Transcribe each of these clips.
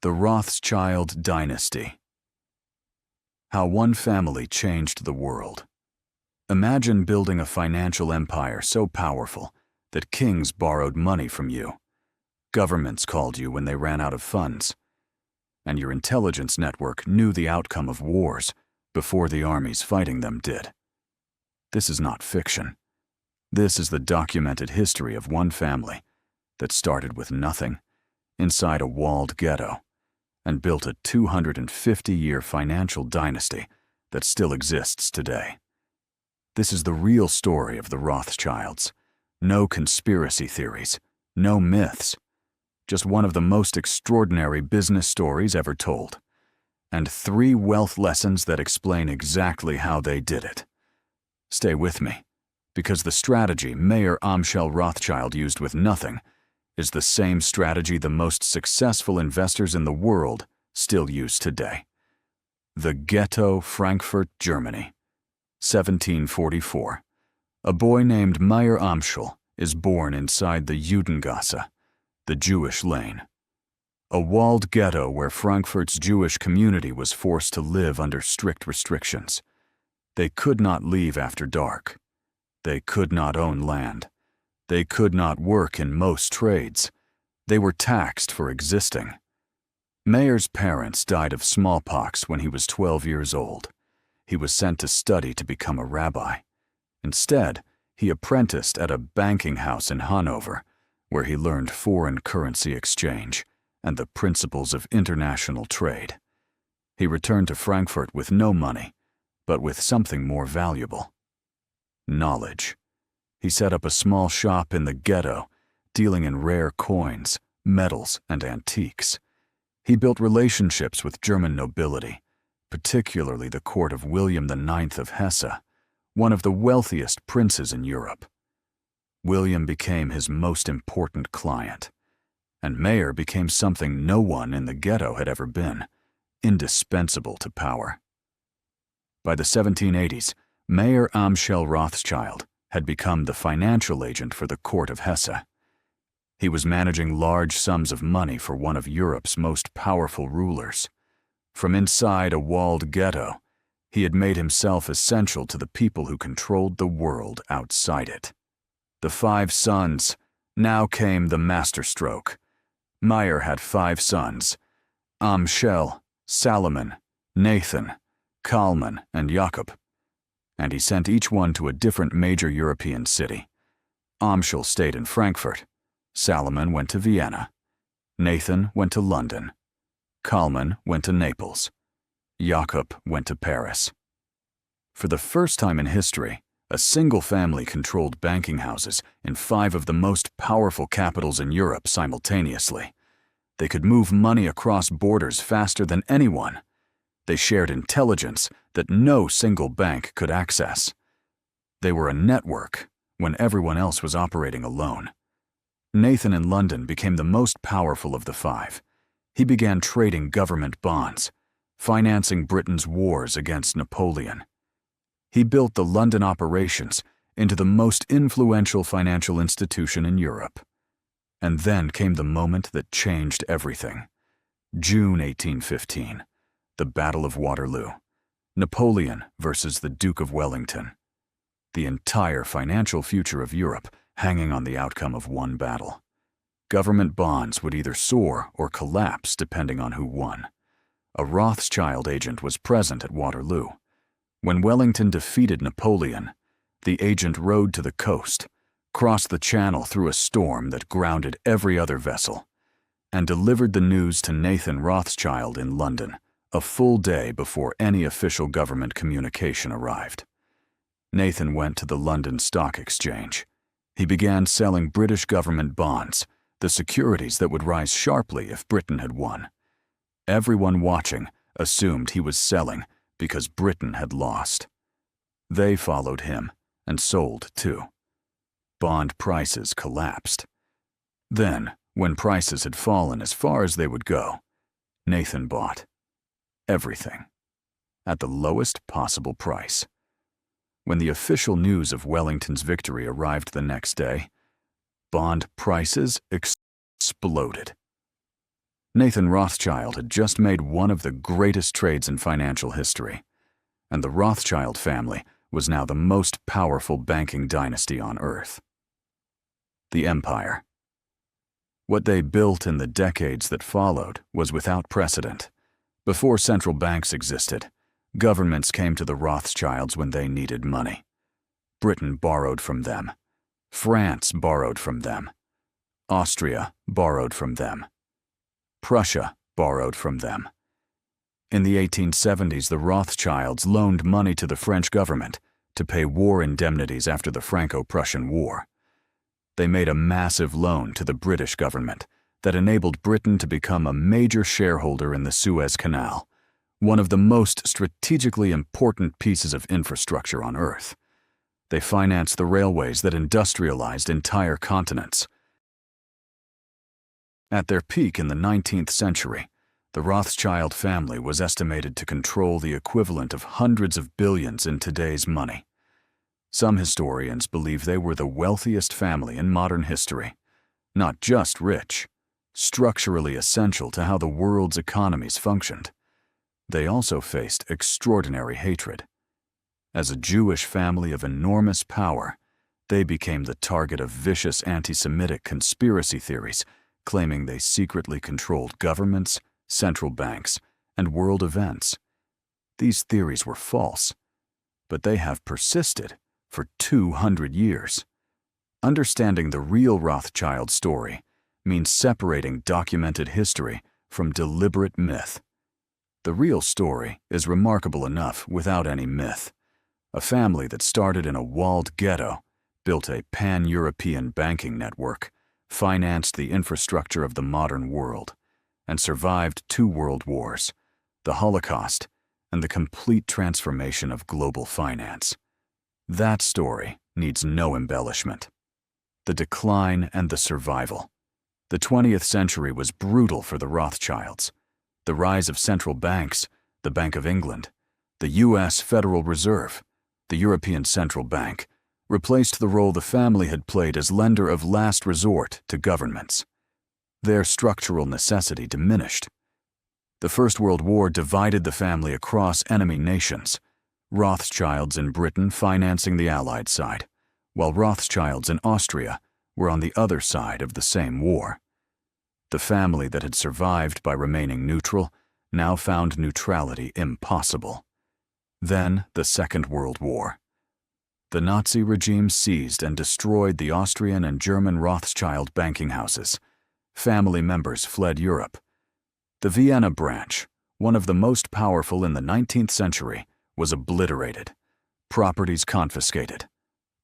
The Rothschild Dynasty. How one family changed the world. Imagine building a financial empire so powerful that kings borrowed money from you, governments called you when they ran out of funds, and your intelligence network knew the outcome of wars before the armies fighting them did. This is not fiction. This is the documented history of one family that started with nothing inside a walled ghetto and built a 250-year financial dynasty that still exists today. This is the real story of the Rothschilds. No conspiracy theories, no myths, just one of the most extraordinary business stories ever told, and 3 wealth lessons that explain exactly how they did it. Stay with me, because the strategy Mayer Amschel Rothschild used with nothing is the same strategy the most successful investors in the world still use today. The ghetto, Frankfurt, Germany. 1744. A boy named Mayer Amschel is born inside the Judengasse, the Jewish lane. A walled ghetto where Frankfurt's Jewish community was forced to live under strict restrictions. They could not leave after dark. They could not own land. They could not work in most trades. They were taxed for existing. Mayer's parents died of smallpox when he was 12 years old. He was sent to study to become a rabbi. Instead, he apprenticed at a banking house in Hanover, where he learned foreign currency exchange and the principles of international trade. He returned to Frankfurt with no money, but with something more valuable: knowledge. He set up a small shop in the ghetto, dealing in rare coins, metals, and antiques. He built relationships with German nobility, particularly the court of William IX of Hesse, one of the wealthiest princes in Europe. William became his most important client, and Mayer became something no one in the ghetto had ever been: indispensable to power. By the 1780s, Mayer Amschel Rothschild had become the financial agent for the court of Hesse. He was managing large sums of money for one of Europe's most powerful rulers. From inside a walled ghetto, he had made himself essential to the people who controlled the world outside it. The 5 sons. Now came the masterstroke. Mayer had 5 sons: Amschel, Salomon, Nathan, Kalman, and Jakob, and he sent each one to a different major European city. Amschel stayed in Frankfurt. Salomon went to Vienna. Nathan went to London. Kalman went to Naples. Jakob went to Paris. For the first time in history, a single family controlled banking houses in 5 of the most powerful capitals in Europe simultaneously. They could move money across borders faster than anyone. They shared intelligence that no single bank could access. They were a network when everyone else was operating alone. Nathan in London became the most powerful of the 5. He began trading government bonds, financing Britain's wars against Napoleon. He built the London operations into the most influential financial institution in Europe. And then came the moment that changed everything. June 1815. The Battle of Waterloo. Napoleon versus the Duke of Wellington. The entire financial future of Europe hanging on the outcome of one battle. Government bonds would either soar or collapse depending on who won. A Rothschild agent was present at Waterloo. When Wellington defeated Napoleon, the agent rode to the coast, crossed the channel through a storm that grounded every other vessel, and delivered the news to Nathan Rothschild in London, a full day before any official government communication arrived. Nathan went to the London Stock Exchange. He began selling British government bonds, the securities that would rise sharply if Britain had won. Everyone watching assumed he was selling because Britain had lost. They followed him and sold too. Bond prices collapsed. Then, when prices had fallen as far as they would go, Nathan bought everything at the lowest possible price. When the official news of Wellington's victory arrived the next day, bond prices exploded. Nathan Rothschild had just made one of the greatest trades in financial history, and the Rothschild family was now the most powerful banking dynasty on Earth. The empire. What they built in the decades that followed was without precedent. Before central banks existed, governments came to the Rothschilds when they needed money. Britain borrowed from them. France borrowed from them. Austria borrowed from them. Prussia borrowed from them. In the 1870s, the Rothschilds loaned money to the French government to pay war indemnities after the Franco-Prussian War. They made a massive loan to the British government that enabled Britain to become a major shareholder in the Suez Canal, one of the most strategically important pieces of infrastructure on Earth. They financed the railways that industrialized entire continents. At their peak in the 19th century, the Rothschild family was estimated to control the equivalent of hundreds of billions in today's money. Some historians believe they were the wealthiest family in modern history, not just rich, structurally essential to how the world's economies functioned. They also faced extraordinary hatred. As a Jewish family of enormous power, they became the target of vicious anti-Semitic conspiracy theories, claiming they secretly controlled governments, central banks, and world events. These theories were false, but they have persisted for 200 years. Understanding the real Rothschild story means separating documented history from deliberate myth. The real story is remarkable enough without any myth. A family that started in a walled ghetto, built a pan-European banking network, financed the infrastructure of the modern world, and survived 2 world wars, the Holocaust, and the complete transformation of global finance. That story needs no embellishment. The decline and the survival. The 20th century was brutal for the Rothschilds. The rise of central banks, the Bank of England, the U.S. Federal Reserve, the European Central Bank, replaced the role the family had played as lender of last resort to governments. Their structural necessity diminished. The First World War divided the family across enemy nations, Rothschilds in Britain financing the Allied side, while Rothschilds in Austria were on the other side of the same war. The family that had survived by remaining neutral now found neutrality impossible. Then the Second World War. The Nazi regime seized and destroyed the Austrian and German Rothschild banking houses. Family members fled Europe. The Vienna branch, one of the most powerful in the 19th century, was obliterated, properties confiscated,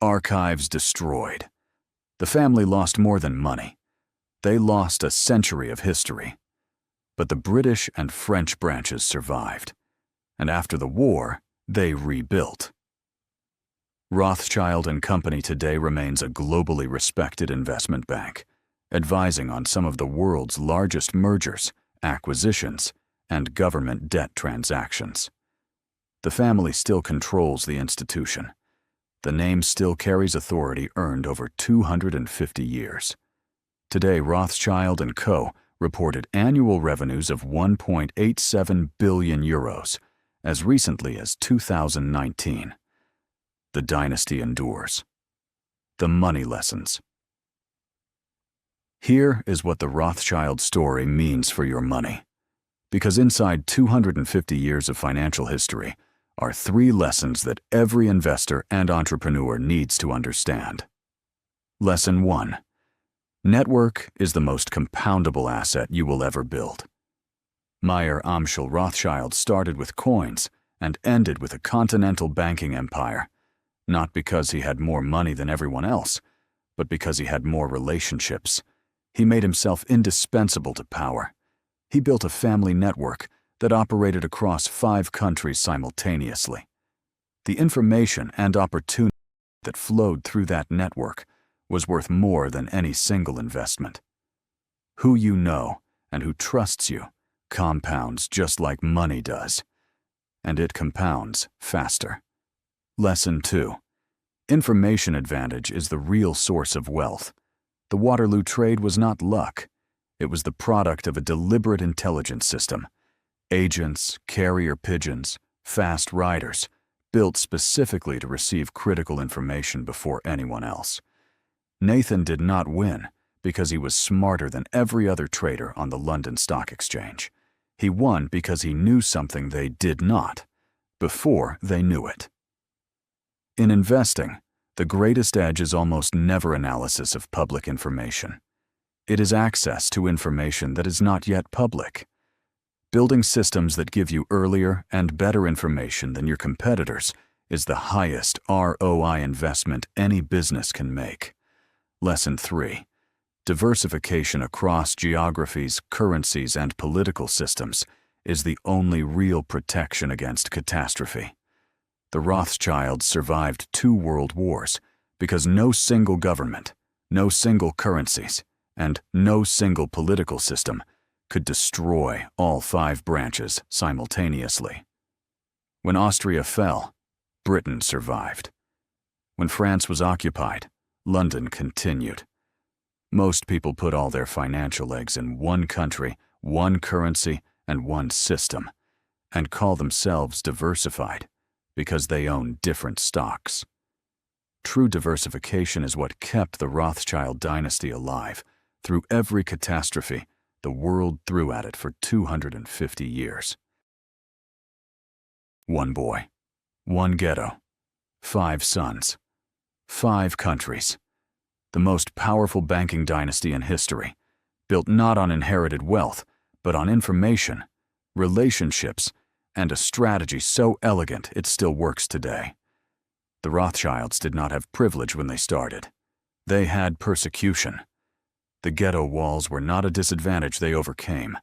archives destroyed. The family lost more than money. They lost a century of history. But the British and French branches survived, and after the war, they rebuilt. Rothschild & Company today remains a globally respected investment bank, advising on some of the world's largest mergers, acquisitions, and government debt transactions. The family still controls the institution. The name still carries authority earned over 250 years. Today, Rothschild & Co. reported annual revenues of 1.87 billion euros, as recently as 2019. The dynasty endures. The money lessons. Here is what the Rothschild story means for your money. Because inside 250 years of financial history are 3 lessons that every investor and entrepreneur needs to understand. Lesson 1. Network is the most compoundable asset you will ever build. Mayer Amschel Rothschild started with coins and ended with a continental banking empire, not because he had more money than everyone else, but because he had more relationships. He made himself indispensable to power. He built a family network that operated across 5 countries simultaneously. The information and opportunity that flowed through that network was worth more than any single investment. Who you know and who trusts you compounds just like money does, and it compounds faster. Lesson 2. Information advantage is the real source of wealth. The Waterloo trade was not luck. It was the product of a deliberate intelligence system. Agents, carrier pigeons, fast riders, built specifically to receive critical information before anyone else. Nathan did not win because he was smarter than every other trader on the London Stock Exchange. He won because he knew something they did not, before they knew it. In investing, the greatest edge is almost never analysis of public information. It is access to information that is not yet public. Building systems that give you earlier and better information than your competitors is the highest ROI investment any business can make. Lesson 3. Diversification across geographies, currencies, and political systems is the only real protection against catastrophe. The Rothschilds survived 2 world wars because no single government, no single currencies, and no single political system could destroy all 5 branches simultaneously. When Austria fell, Britain survived. When France was occupied, London continued. Most people put all their financial eggs in one country, one currency, and one system, and call themselves diversified because they own different stocks. True diversification is what kept the Rothschild dynasty alive through every catastrophe the world threw at it for 250 years. 1 boy, 1 ghetto, 5 sons, 5 countries. The most powerful banking dynasty in history, built not on inherited wealth, but on information, relationships, and a strategy so elegant it still works today. The Rothschilds did not have privilege when they started. They had persecution. The ghetto walls were not a disadvantage they overcame.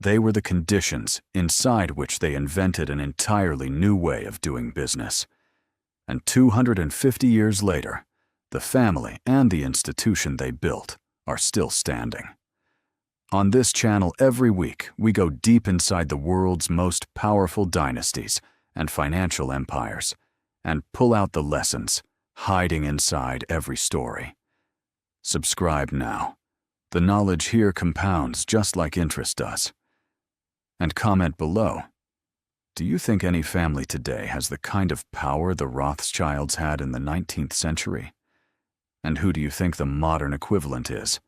They were the conditions inside which they invented an entirely new way of doing business. And 250 years later, the family and the institution they built are still standing. On this channel every week, we go deep inside the world's most powerful dynasties and financial empires and pull out the lessons hiding inside every story. Subscribe now. The knowledge here compounds just like interest does. And comment below. Do you think any family today has the kind of power the Rothschilds had in the 19th century? And who do you think the modern equivalent is?